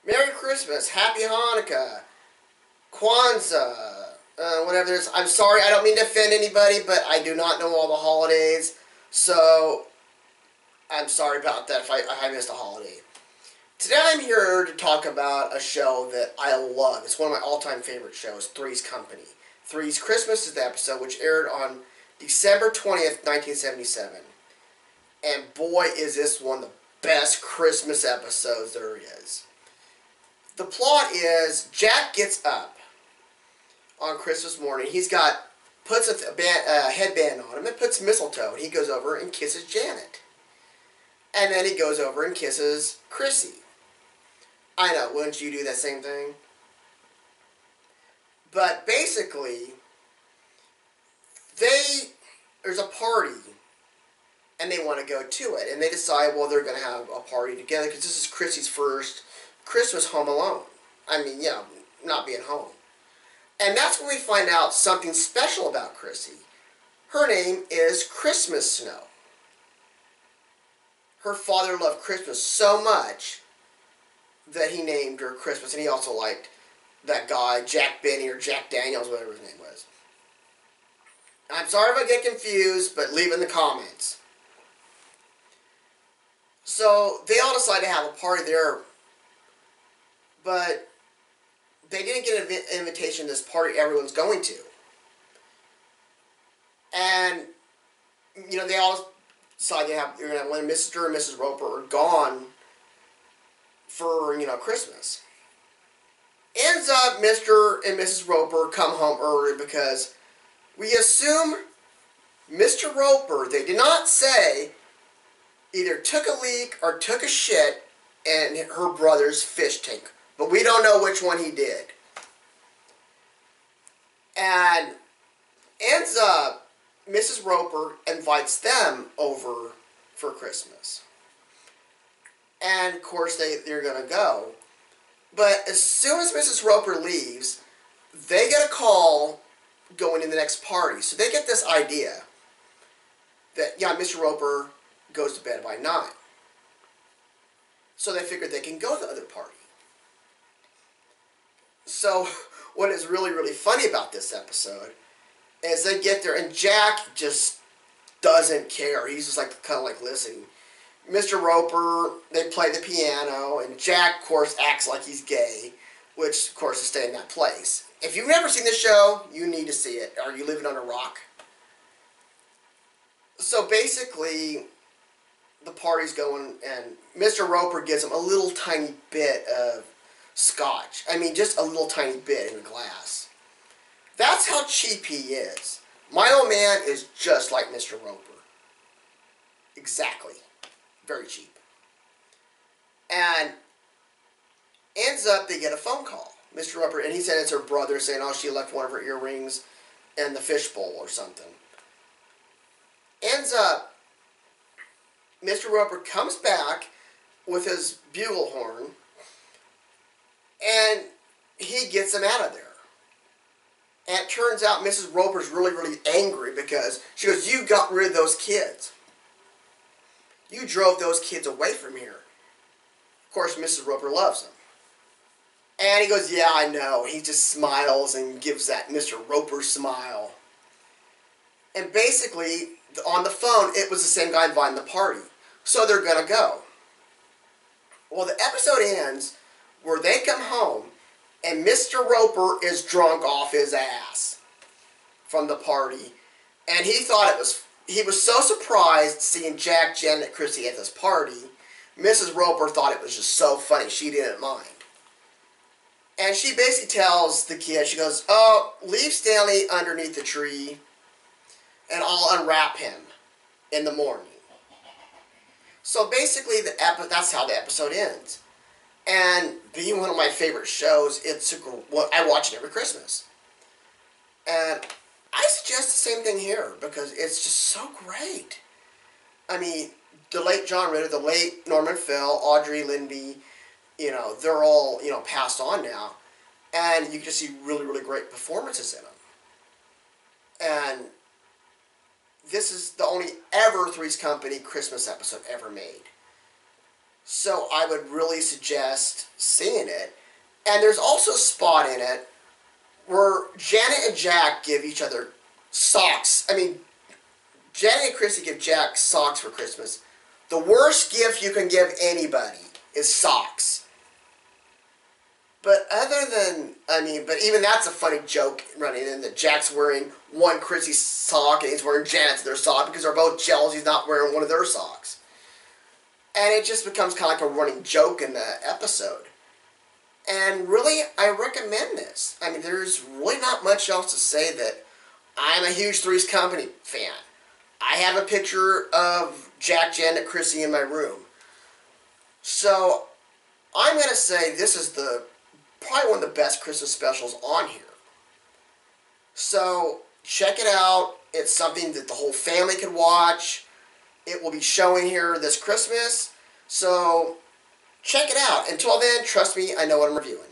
Merry Christmas, Happy Hanukkah, Kwanzaa, whatever it is. I'm sorry, I don't mean to offend anybody, but I do not know all the holidays, so I'm sorry about that if I missed a holiday. Today I'm here to talk about a show that I love. It's one of my all-time favorite shows, Three's Company. Three's Christmas is the episode, which aired on December 20th, 1977. And boy, is this one of the best Christmas episodes there is. The plot is Jack gets up on Christmas morning. Puts a headband on him and puts mistletoe. And he goes over and kisses Janet. And then he goes over and kisses Chrissy. I know, wouldn't you do that same thing? But basically, there's a party, and they want to go to it. And they decide, well, they're going to have a party together, because this is Chrissy's first Christmas home alone. I mean, not being home. And that's when we find out something special about Chrissy. Her name is Christmas Snow. Her father loved Christmas so much that he named her Christmas, and he also liked that guy, Jack Benny or Jack Daniels, whatever his name was. I'm sorry if I get confused, but leave in the comments. So they all decide to have a party there, but they didn't get an invitation to this party everyone's going to. And, they all decide when Mr. and Mrs. Roper are gone for, Christmas. Ends up Mr. and Mrs. Roper come home early because we assume Mr. Roper, they did not say, either took a leak or took a shit in her brother's fish tank. But we don't know which one he did. And ends up, Mrs. Roper invites them over for Christmas. And, of course, they're going to go. But as soon as Mrs. Roper leaves, they get a call going to the next party. So they get this idea that, Mr. Roper goes to bed by 9. So they figured they can go to the other party. So what is really, really funny about this episode is they get there and Jack just doesn't care. He's just kind of listening. Mr. Roper, they play the piano, and Jack, of course, acts like he's gay, which, of course, is staying in that place. If you've never seen this show, you need to see it. Are you living on a rock? So basically, the party's going, and Mr. Roper gives him a little tiny bit of scotch. I mean, just a little tiny bit in a glass. That's how cheap he is. My old man is just like Mr. Roper. Exactly. Very cheap. And ends up, they get a phone call. Mr. Roper, and he said it's her brother saying, oh, she left one of her earrings in the fishbowl or something. Ends up, Mr. Roper comes back with his bugle horn, and he gets them out of there. And it turns out Mrs. Roper's really, really angry because she goes, you got rid of those kids. You drove those kids away from here. Of course, Mrs. Roper loves them. And he goes, yeah, I know. He just smiles and gives that Mr. Roper smile. And basically, on the phone, it was the same guy inviting the party. So they're going to go. Well, the episode ends where they come home and Mr. Roper is drunk off his ass from the party. And he was so surprised seeing Jack, Jen, and Chrissy at this party. Mrs. Roper thought it was just so funny. She didn't mind. And she basically tells the kid, she goes, oh, leave Stanley underneath the tree and I'll unwrap him in the morning. So basically, that's how the episode ends. And being one of my favorite shows, I watch it every Christmas. And I suggest the same thing here because it's just so great. I mean, the late John Ritter, the late Norman Fell, Audrey Linby, they're all, passed on now. And you can just see really, really great performances in them. And this is the only ever Three's Company Christmas episode ever made. So I would really suggest seeing it. And there's also a spot in it where Janet and Jack give each other socks. I mean, Janet and Chrissy give Jack socks for Christmas. The worst gift you can give anybody is socks. But other than, but even that's a funny joke running in that Jack's wearing one Chrissy's sock and he's wearing Janet's their sock because they're both jealous he's not wearing one of their socks. And it just becomes kind of like a running joke in the episode. And really, I recommend this. I mean, there's really not much else to say that I'm a huge Three's Company fan. I have a picture of Jack, Janet, Chrissy in my room. So, I'm going to say this is probably one of the best Christmas specials on here. So, check it out. It's something that the whole family can watch. It will be showing here this Christmas. So, check it out. Until then, trust me, I know what I'm reviewing.